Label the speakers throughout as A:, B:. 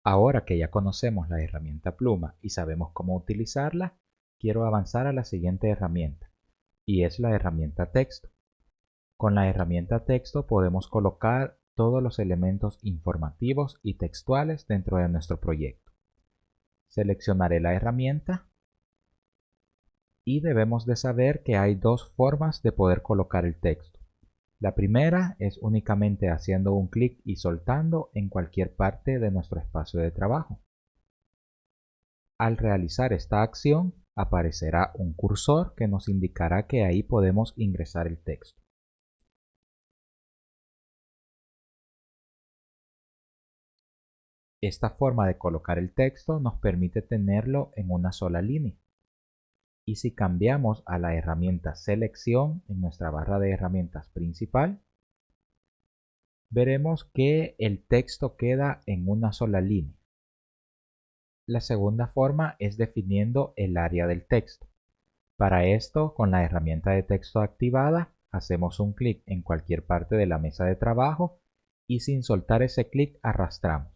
A: Ahora que ya conocemos la herramienta Pluma y sabemos cómo utilizarla, quiero avanzar a la siguiente herramienta, y es la herramienta Texto. Con la herramienta Texto podemos colocar todos los elementos informativos y textuales dentro de nuestro proyecto. Seleccionaré la herramienta y debemos de saber que hay dos formas de poder colocar el texto. La primera es únicamente haciendo un clic y soltando en cualquier parte de nuestro espacio de trabajo. Al realizar esta acción, aparecerá un cursor que nos indicará que ahí podemos ingresar el texto. Esta forma de colocar el texto nos permite tenerlo en una sola línea. Y si cambiamos a la herramienta Selección en nuestra barra de herramientas principal, veremos que el texto queda en una sola línea. La segunda forma es definiendo el área del texto. Para esto, con la herramienta de texto activada, hacemos un clic en cualquier parte de la mesa de trabajo y sin soltar ese clic arrastramos.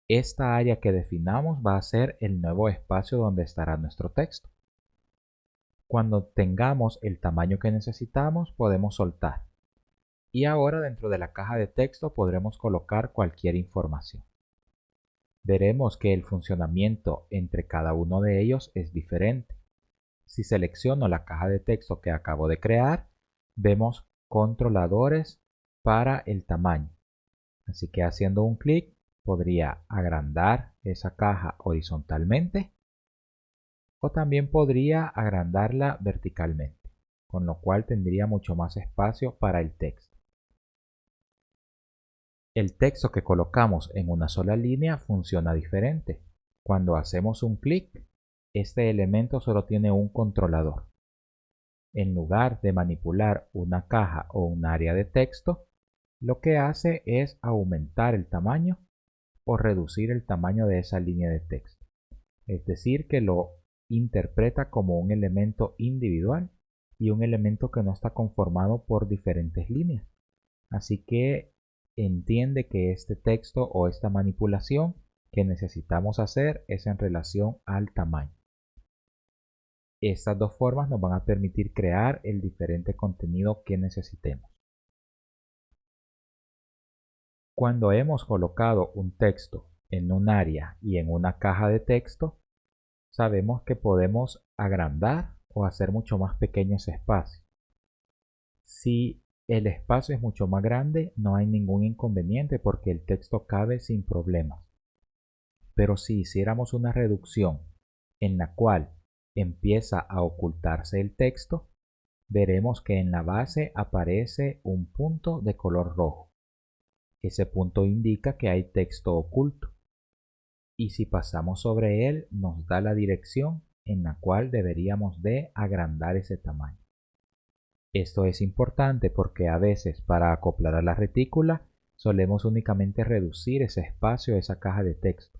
A: Esta área que definamos va a ser el nuevo espacio donde estará nuestro texto. Cuando tengamos el tamaño que necesitamos, podemos soltar. Y ahora dentro de la caja de texto podremos colocar cualquier información. Veremos que el funcionamiento entre cada uno de ellos es diferente. Si selecciono la caja de texto que acabo de crear, vemos controladores para el tamaño. Así que haciendo un clic podría agrandar esa caja horizontalmente o también podría agrandarla verticalmente, con lo cual tendría mucho más espacio para el texto. El texto que colocamos en una sola línea funciona diferente. Cuando hacemos un clic, este elemento solo tiene un controlador. En lugar de manipular una caja o un área de texto, lo que hace es aumentar el tamaño o reducir el tamaño de esa línea de texto. Es decir, que lo interpreta como un elemento individual y un elemento que no está conformado por diferentes líneas. Así que entiende que este texto o esta manipulación que necesitamos hacer es en relación al tamaño. Estas dos formas nos van a permitir crear el diferente contenido que necesitemos. Cuando hemos colocado un texto en un área y en una caja de texto, sabemos que podemos agrandar o hacer mucho más pequeño ese espacio. Si el espacio es mucho más grande, no hay ningún inconveniente porque el texto cabe sin problemas. Pero si hiciéramos una reducción en la cual empieza a ocultarse el texto, veremos que en la base aparece un punto de color rojo. Ese punto indica que hay texto oculto. Y si pasamos sobre él, nos da la dirección en la cual deberíamos de agrandar ese tamaño. Esto es importante porque a veces para acoplar a la retícula solemos únicamente reducir ese espacio, esa caja de texto.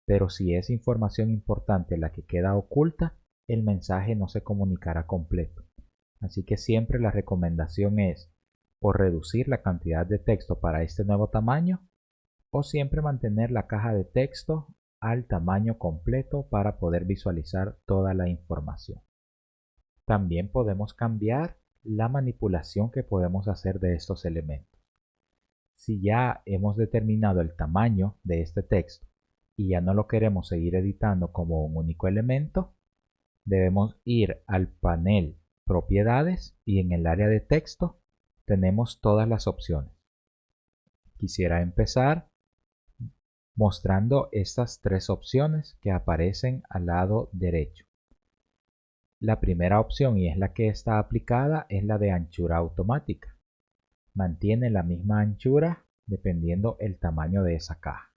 A: Pero si es información importante la que queda oculta, el mensaje no se comunicará completo. Así que siempre la recomendación es o reducir la cantidad de texto para este nuevo tamaño o siempre mantener la caja de texto al tamaño completo para poder visualizar toda la información. También podemos cambiar la manipulación que podemos hacer de estos elementos. Si ya hemos determinado el tamaño de este texto y ya no lo queremos seguir editando como un único elemento, debemos ir al panel Propiedades y en el área de texto tenemos todas las opciones. Quisiera empezar mostrando estas tres opciones que aparecen al lado derecho. La primera opción, y es la que está aplicada, es la de anchura automática. Mantiene la misma anchura dependiendo el tamaño de esa caja.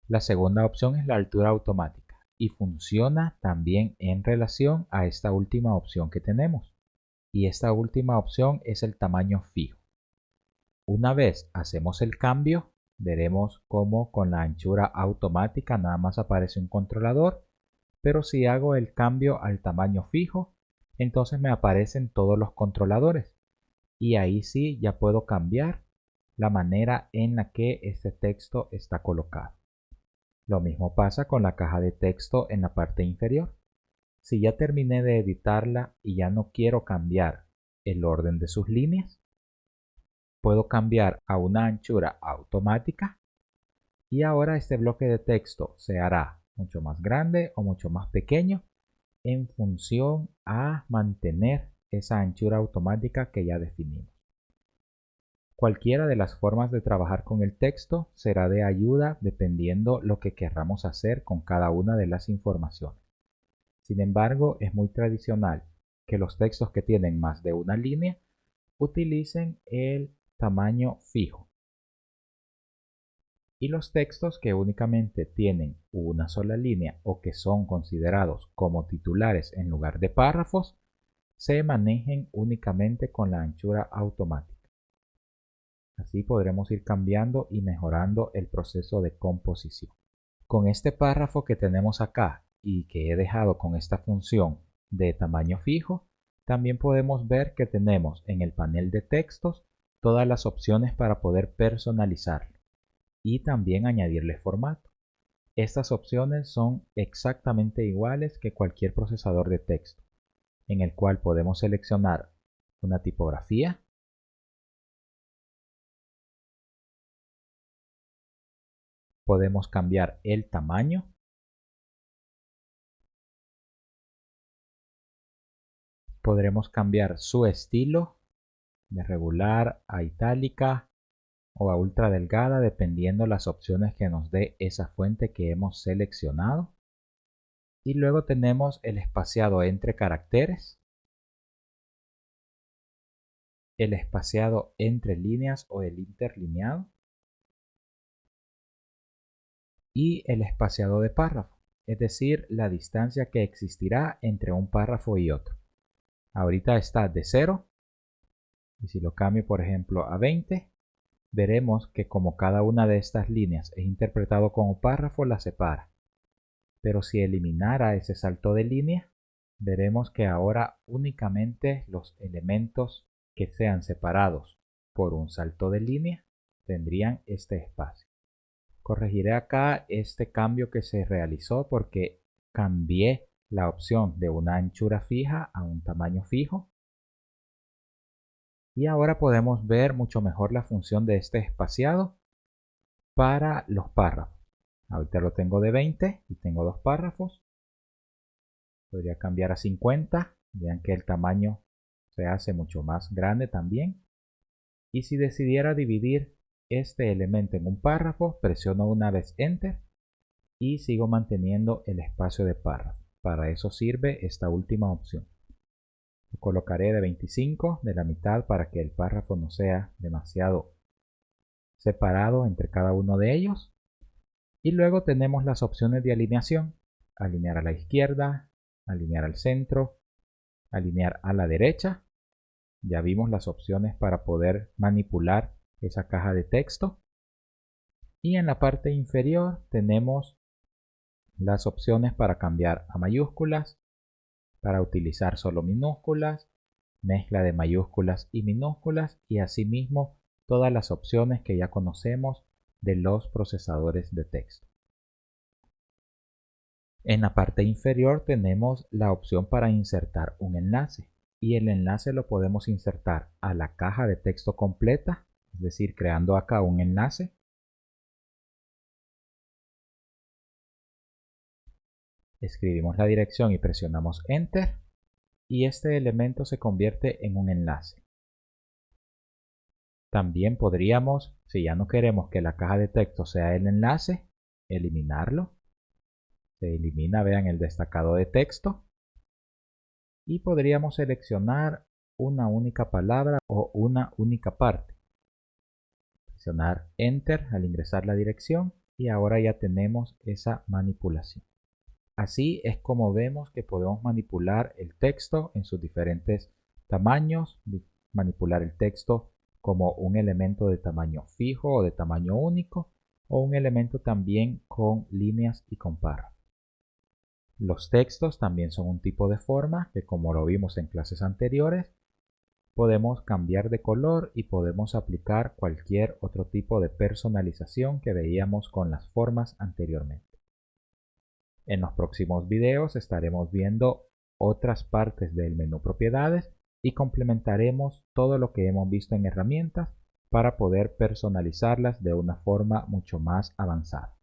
A: La segunda opción es la altura automática y funciona también en relación a esta última opción que tenemos. Y esta última opción es el tamaño fijo. Una vez hacemos el cambio, veremos cómo con la anchura automática nada más aparece un controlador, pero si hago el cambio al tamaño fijo, entonces me aparecen todos los controladores. Y ahí sí ya puedo cambiar la manera en la que este texto está colocado. Lo mismo pasa con la caja de texto en la parte inferior. Si ya terminé de editarla y ya no quiero cambiar el orden de sus líneas, puedo cambiar a una anchura automática y ahora este bloque de texto se hará mucho más grande o mucho más pequeño en función a mantener esa anchura automática que ya definimos. Cualquiera de las formas de trabajar con el texto será de ayuda dependiendo lo que querramos hacer con cada una de las informaciones. Sin embargo, es muy tradicional que los textos que tienen más de una línea utilicen el tamaño fijo. Y los textos que únicamente tienen una sola línea o que son considerados como titulares en lugar de párrafos, se manejen únicamente con la anchura automática. Así podremos ir cambiando y mejorando el proceso de composición. Con este párrafo que tenemos acá y que he dejado con esta función de tamaño fijo, también podemos ver que tenemos en el panel de textos todas las opciones para poder personalizarlo y también añadirle formato. Estas opciones son exactamente iguales que cualquier procesador de texto, en el cual podemos seleccionar una tipografía, podemos cambiar el tamaño, podremos cambiar su estilo de regular a itálica o a ultra delgada dependiendo las opciones que nos dé esa fuente que hemos seleccionado. Y luego tenemos el espaciado entre caracteres, el espaciado entre líneas o el interlineado y el espaciado de párrafo, es decir, la distancia que existirá entre un párrafo y otro. Ahorita está de 0 y si lo cambio por ejemplo a 20, veremos que como cada una de estas líneas es interpretado como párrafo, la separa. Pero si eliminara ese salto de línea, veremos que ahora únicamente los elementos que sean separados por un salto de línea tendrían este espacio. Corregiré acá este cambio que se realizó porque cambié la opción de una anchura fija a un tamaño fijo. Y ahora podemos ver mucho mejor la función de este espaciado para los párrafos. Ahorita lo tengo de 20 y tengo dos párrafos. Podría cambiar a 50. Vean que el tamaño se hace mucho más grande también. Y si decidiera dividir este elemento en un párrafo, presiono una vez Enter y sigo manteniendo el espacio de párrafo. Para eso sirve esta última opción. Lo colocaré de 25, de la mitad, para que el párrafo no sea demasiado separado entre cada uno de ellos. Y luego tenemos las opciones de alineación: alinear a la izquierda, alinear al centro, alinear a la derecha. Ya vimos las opciones para poder manipular esa caja de texto. Y en la parte inferior tenemos las opciones para cambiar a mayúsculas, para utilizar solo minúsculas, mezcla de mayúsculas y minúsculas, y asimismo todas las opciones que ya conocemos de los procesadores de texto. En la parte inferior tenemos la opción para insertar un enlace, y el enlace lo podemos insertar a la caja de texto completa, es decir, creando acá un enlace. Escribimos la dirección y presionamos Enter, y este elemento se convierte en un enlace. También podríamos, si ya no queremos que la caja de texto sea el enlace, eliminarlo. Se elimina, vean, el destacado de texto. Y podríamos seleccionar una única palabra o una única parte. Presionar Enter al ingresar la dirección y ahora ya tenemos esa manipulación. Así es como vemos que podemos manipular el texto en sus diferentes tamaños, manipular el texto como un elemento de tamaño fijo o de tamaño único, o un elemento también con líneas y con párrafos. Los textos también son un tipo de forma que, como lo vimos en clases anteriores, Podemos cambiar de color y podemos aplicar cualquier otro tipo de personalización que veíamos con las formas anteriormente. En los próximos videos estaremos viendo otras partes del menú propiedades y complementaremos todo lo que hemos visto en herramientas para poder personalizarlas de una forma mucho más avanzada.